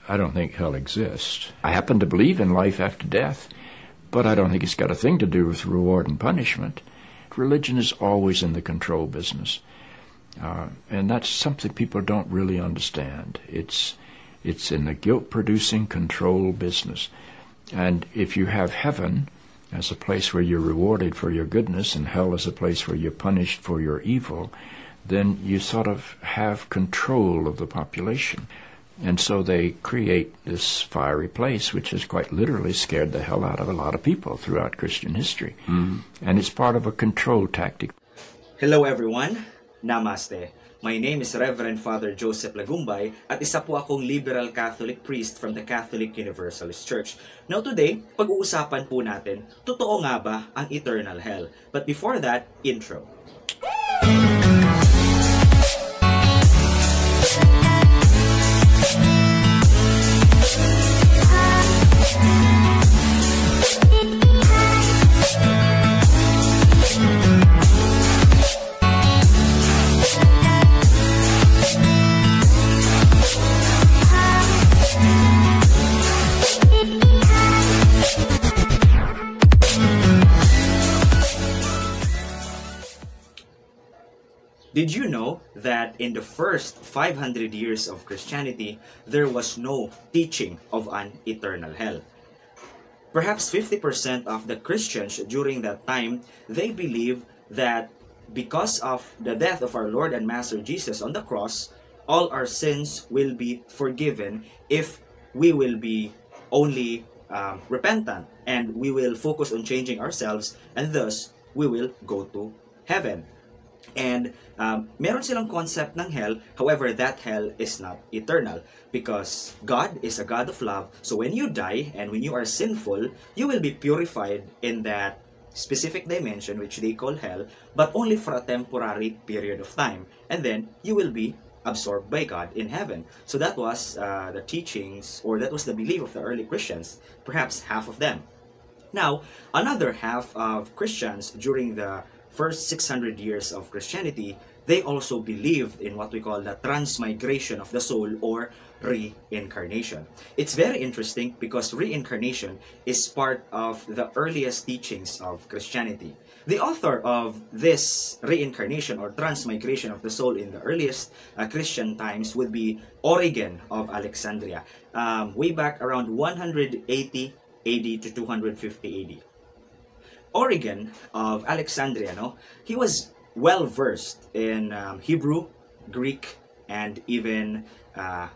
I don't think hell exists. I happen to believe in life after death, but I don't think it's got a thing to do with reward and punishment. Religion is always in the control business. And that's something people don't really understand. It's in the guilt-producing control business. And if you have heaven as a place where you're rewarded for your goodness and hell as a place where you're punished for your evil, then you sort of have control of the population. And so they create this fiery place, which has quite literally scared the hell out of a lot of people throughout Christian history. And it's part of a control tactic. Hello everyone, Namaste. My name is Reverend Father Joseph Lagumbay at isa po akong liberal Catholic priest from the Catholic Universalist Church. Now today, pag-uusapan po natin, totoo nga ba ang eternal hell? But before that, intro. Did you know that in the first 500 years of Christianity, there was no teaching of an eternal hell? Perhaps 50% of the Christians during that time, they believe that because of the death of our Lord and Master Jesus on the cross, all our sins will be forgiven if we will be only repentant and we will focus on changing ourselves, and thus we will go to heaven. And meron silang concept ng hell, however, that hell is not eternal because God is a God of love. So when you die and when you are sinful, you will be purified in that specific dimension which they call hell, but only for a temporary period of time. And then you will be absorbed by God in heaven. So that was the teachings, or that was the belief of the early Christians, perhaps half of them. Now, another half of Christians during the first 600 years of Christianity, they also believed in what we call the transmigration of the soul, or reincarnation. It's very interesting because reincarnation is part of the earliest teachings of Christianity. The author of this reincarnation or transmigration of the soul in the earliest Christian times would be Origen of Alexandria, way back around 180 AD to 250 AD. Origen of Alexandria, he was well-versed in Hebrew, Greek, and even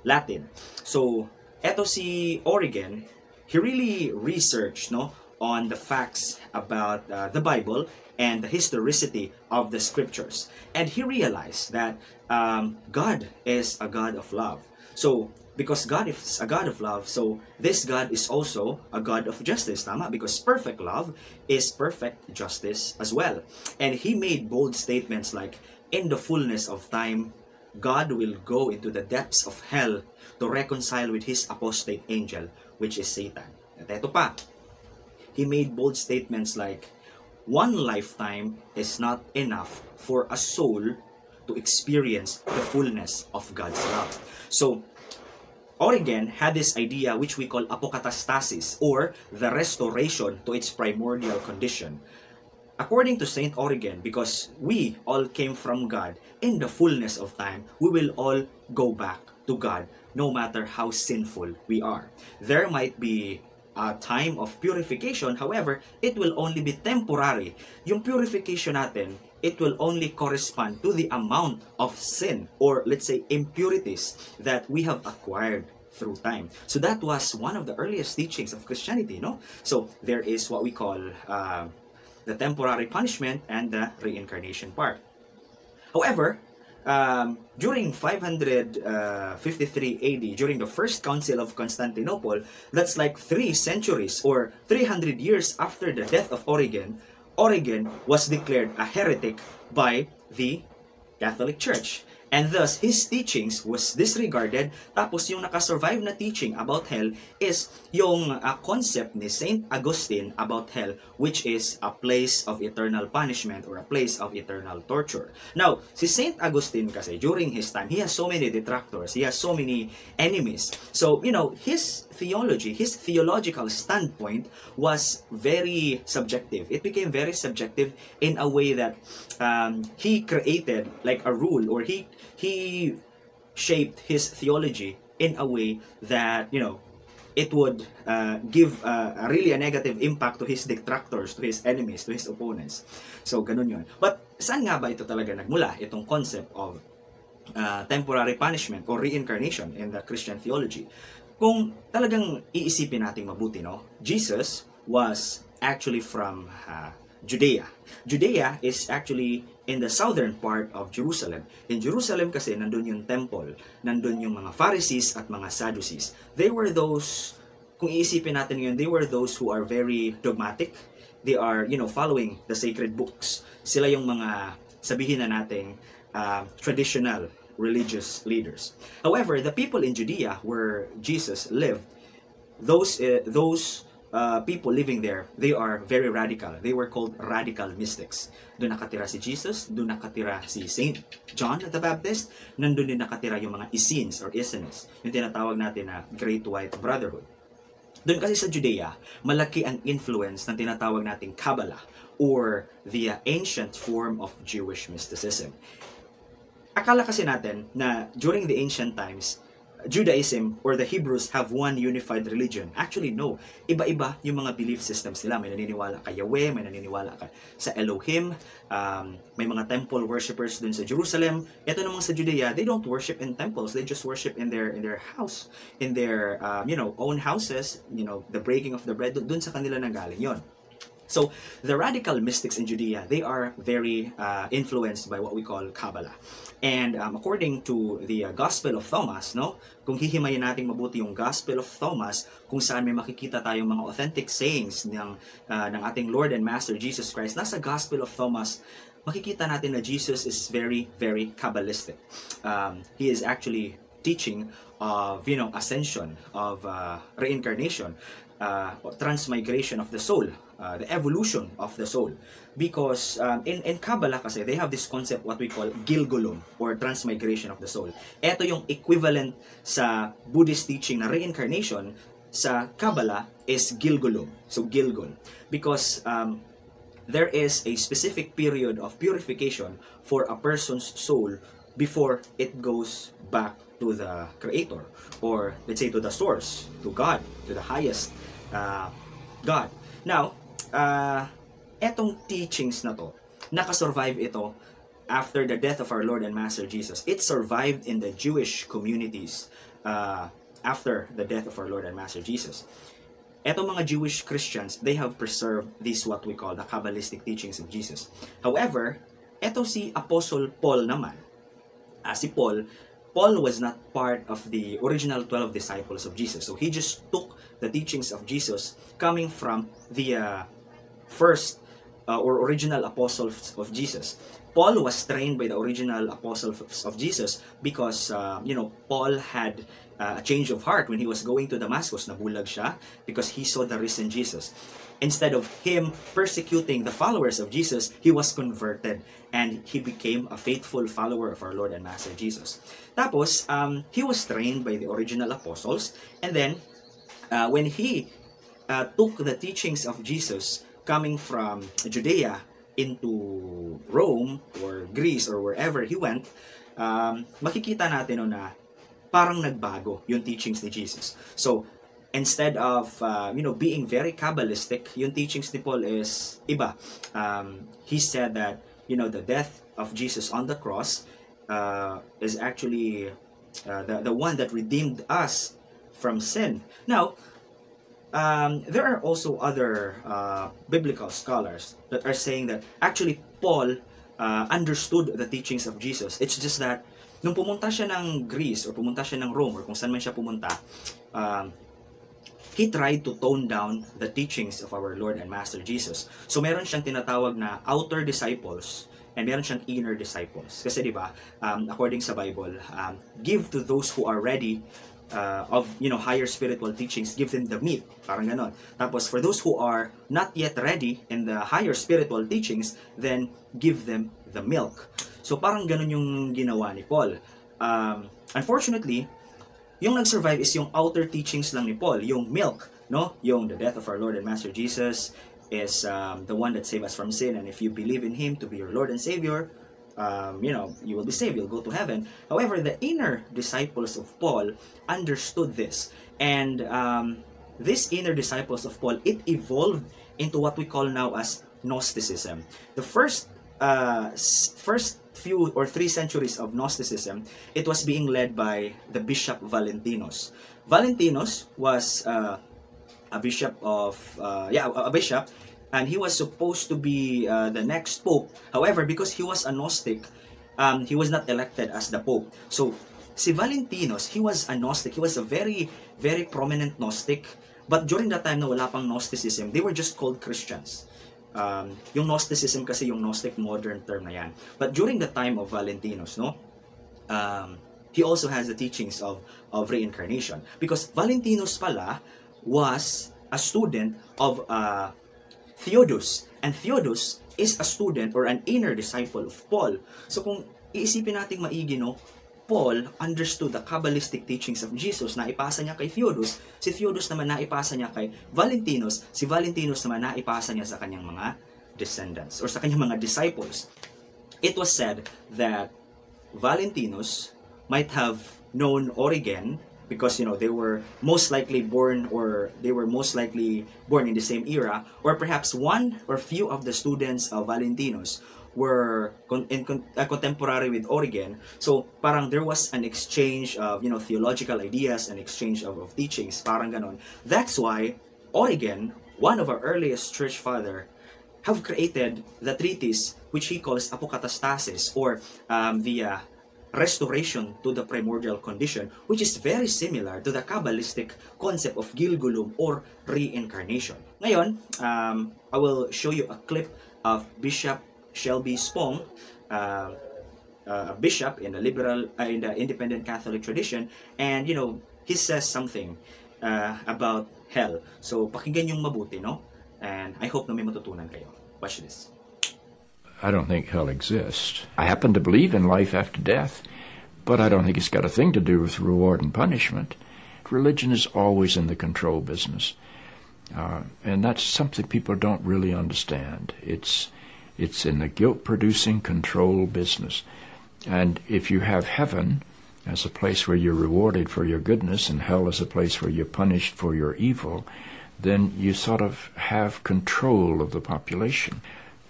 Latin. So, eto si Origen, he really researched on the facts about the Bible and the historicity of the scriptures. And he realized that God is a God of love. So, because God is a God of love, so this God is also a God of justice, tama? Because perfect love is perfect justice as well. And he made bold statements like, in the fullness of time, God will go into the depths of hell to reconcile with his apostate angel, which is Satan. At eto pa, he made bold statements like, one lifetime is not enough for a soul to experience the fullness of God's love. So, Origen had this idea which we call apokatastasis, or the restoration to its primordial condition. According to Saint Origen, because we all came from God, in the fullness of time, we will all go back to God, no matter how sinful we are. There might be a time of purification, however, it will only be temporary. Yung purification natin, it will only correspond to the amount of sin, or let's say impurities, that we have acquired through time. So that was one of the earliest teachings of Christianity, So there is what we call the temporary punishment and the reincarnation part. However, during 553 AD, during the First Council of Constantinople, that's like 3 centuries or 300 years after the death of Origen, Origen was declared a heretic by the Catholic Church. And thus, his teachings was disregarded. Tapos yung nakasurvive na teaching about hell is yung concept ni Saint Augustine about hell, which is a place of eternal punishment or a place of eternal torture. Now, si Saint Augustine kasi, during his time, he has so many detractors, he has so many enemies. So, his theology, his theological standpoint was very subjective. It became very subjective in a way that he created like a rule, or he shaped his theology in a way that it would give really a negative impact to his detractors, to his enemies, to his opponents. So ganun yun. But saan nga ba ito talaga nagmula, itong concept of temporary punishment or reincarnation in the Christian theology? Kung talagang iisipin natin mabuti, Jesus was actually from Judea. Judea is actually in the southern part of Jerusalem. In Jerusalem kasi, nandun yung temple, nandun yung mga Pharisees at mga Sadducees. They were those, kung iisipin natin yun, they were those who are very dogmatic. They are, following the sacred books. Sila yung mga, sabihin na nating, traditional religious leaders. However, the people in Judea where Jesus lived, those people living there, they are very radical. They were called radical mystics. Doon nakatira si Jesus, doon nakatira si Saint John the Baptist, nandun din nakatira yung mga Essenes or Essenes, yung tinatawag natin na Great White Brotherhood. Doon kasi sa Judea, malaki ang influence ng tinatawag nating Kabbalah or the ancient form of Jewish mysticism. Akala kasi natin na during the ancient times, Judaism or the Hebrews have one unified religion. Actually, no. Iba-iba yung mga belief systems nila. May naniniwala kay Yahweh, may naniniwala sa Elohim, may mga temple worshippers dun sa Jerusalem. Ito namang sa Judea, they don't worship in temples. They just worship in their house, in their own houses. The breaking of the bread, dun sa kanila nanggaling yon. So, the radical mystics in Judea, they are very influenced by what we call Kabbalah. And according to the Gospel of Thomas, kung hihimayin natin mabuti yung Gospel of Thomas, kung saan may makikita tayong mga authentic sayings ng ating Lord and Master Jesus Christ, nasa Gospel of Thomas, makikita natin na Jesus is very, very Kabbalistic. He is actually teaching of, ascension, of reincarnation, transmigration of the soul, the evolution of the soul. Because in Kabbalah kasi, they have this concept what we call Gilgulum or transmigration of the soul. Ito yung equivalent sa Buddhist teaching na reincarnation sa Kabbalah is Gilgulum. So Gilgul. Because there is a specific period of purification for a person's soul before it goes back to the Creator, or let's say to the source, to God, to the highest God. Now, etong teachings na to, nakasurvive ito after the death of our Lord and Master Jesus. It survived in the Jewish communities after the death of our Lord and Master Jesus. Etong mga Jewish Christians, they have preserved this what we call the Kabbalistic teachings of Jesus. However, eto si Apostle Paul naman. Si Paul was not part of the original 12 disciples of Jesus. So he just took the teachings of Jesus coming from the first or original apostles of Jesus. Paul was trained by the original apostles of Jesus because, Paul had a change of heart when he was going to Damascus. Nabulag siya because he saw the risen Jesus. Instead of him persecuting the followers of Jesus, he was converted and he became a faithful follower of our Lord and Master Jesus. Tapos, he was trained by the original apostles, and then when he took the teachings of Jesus coming from Judea into Rome or Greece or wherever he went, makikita natin na parang nagbago yung teachings ni Jesus. So, instead of, being very Kabbalistic, yung teachings ni Paul is iba. He said that, the death of Jesus on the cross is actually the one that redeemed us from sin. Now, there are also other biblical scholars that are saying that actually Paul understood the teachings of Jesus. It's just that nung pumunta siya ng Greece or pumunta siya ng Rome or kung saan man siya pumunta, he tried to tone down the teachings of our Lord and Master Jesus. So meron siyang tinatawag na outer disciples and meron siyang inner disciples. Kasi di ba, according sa Bible, give to those who are ready of higher spiritual teachings, give them the meat, parang ganon. Tapos for those who are not yet ready in the higher spiritual teachings, then give them the milk. So parang ganon yung ginawa ni Paul. Unfortunately, yung nag-survive is yung outer teachings lang ni Paul, yung milk, no? Yung the death of our Lord and Master Jesus is the one that saved us from sin, and if you believe in Him to be your Lord and Savior, you will be saved, you'll go to heaven. However, the inner disciples of Paul understood this, and these inner disciples of Paul, it evolved into what we call now as Gnosticism. The first few or 3 centuries of Gnosticism, it was being led by the Bishop Valentinus. Valentinus was a bishop, and he was supposed to be the next pope. However, because he was a Gnostic, he was not elected as the pope. So, si Valentinus, he was a Gnostic. He was a very, very prominent Gnostic. But during that time na wala pang Gnosticism, they were just called Christians. Yung Gnosticism kasi yung Gnostic modern term na yan. But during the time of Valentinus, he also has the teachings of reincarnation. Because Valentinus pala was a student of Theodus. And Theodus is a student or an inner disciple of Paul. So kung iisipin natin maigi, Paul understood the Kabbalistic teachings of Jesus na ipasa niya kay Theodus. Si Theodus naman naipasa niya kay Valentinus. Si Valentinus naman naipasa niya sa kanyang mga descendants or sa kanyang mga disciples. It was said that Valentinus might have known Origen because they were most likely born in the same era, or perhaps one or few of the students of Valentinus were contemporary with Origen. So parang there was an exchange of theological ideas, an exchange of teachings, parang ganon. That's why Origen, one of our earliest church father, have created the treatise which he calls Apokatastasis, or the restoration to the primordial condition, which is very similar to the Kabbalistic concept of Gilgulum or reincarnation. Ngayon, I will show you a clip of Bishop Shelby Spong, a bishop in the independent Catholic tradition, and he says something about hell. So pakinggan yung mabuti, and I hope na may matutunan kayo. Watch this. I don't think hell exists. I happen to believe in life after death, but I don't think it's got a thing to do with reward and punishment. Religion is always in the control business, and that's something people don't really understand. It's in the guilt-producing control business. And if you have heaven as a place where you're rewarded for your goodness and hell as a place where you're punished for your evil, then you sort of have control of the population.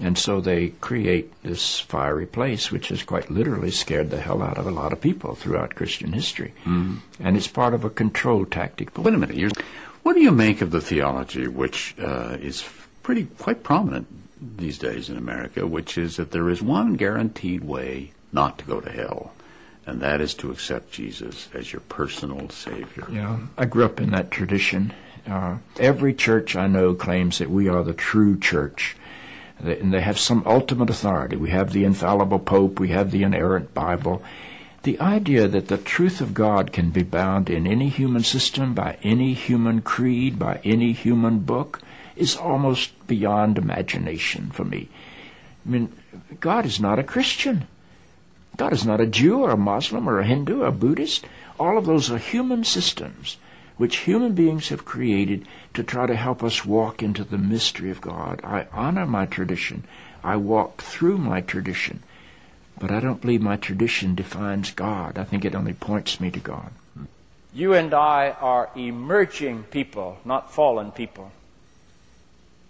And so they create this fiery place, which has quite literally scared the hell out of a lot of people throughout Christian history. Mm. And it's part of a control tactic. Wait a minute. What do you make of the theology, which is quite prominent these days in America, which is that there is one guaranteed way not to go to hell, and that is to accept Jesus as your personal Savior? Yeah, I grew up in that tradition. Every church I know claims that we are the true church. And they have some ultimate authority. We have the infallible Pope. We have the inerrant Bible. The idea that the truth of God can be bound in any human system, by any human creed, by any human book, is almost beyond imagination for me. I mean, God is not a Christian. God is not a Jew or a Muslim or a Hindu or a Buddhist. All of those are human systems which human beings have created to try to help us walk into the mystery of God. I honor my tradition. I walk through my tradition. But I don't believe my tradition defines God. I think it only points me to God. You and I are emerging people, not fallen people.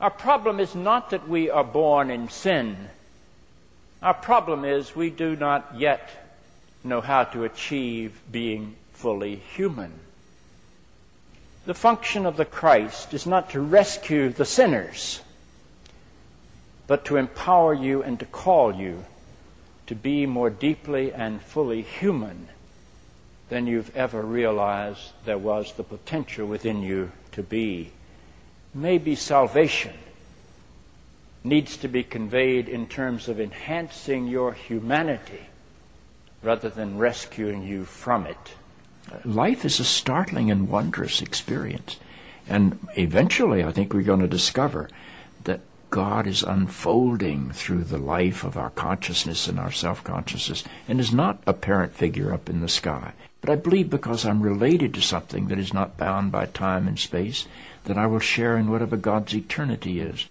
Our problem is not that we are born in sin. Our problem is we do not yet know how to achieve being fully human. The function of the Christ is not to rescue the sinners, but to empower you and to call you to be more deeply and fully human than you've ever realized there was the potential within you to be. Maybe salvation needs to be conveyed in terms of enhancing your humanity rather than rescuing you from it. Life is a startling and wondrous experience. And eventually, I think we're going to discover that God is unfolding through the life of our consciousness and our self-consciousness and is not a parent figure up in the sky. But I believe because I'm related to something that is not bound by time and space, that I will share in whatever God's eternity is.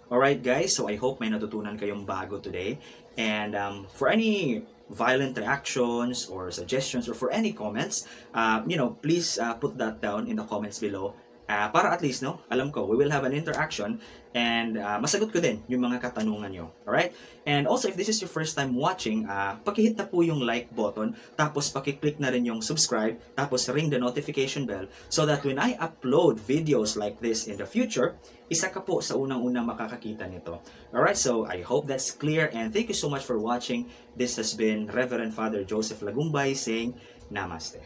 Alright guys, so I hope may natutunan kayong bago today. And for any violent reactions or suggestions or for any comments, please put that down in the comments below. Para at least, alam ko, we will have an interaction and masagot ko din yung mga katanungan nyo. Alright? And also, if this is your first time watching, pakihit na po yung like button, tapos pakiclick na rin yung subscribe, tapos ring the notification bell so that when I upload videos like this in the future, isa ka po sa unang-unang makakakita nito. Alright, so I hope that's clear and thank you so much for watching. This has been Reverend Father Joseph Lagumbay saying Namaste.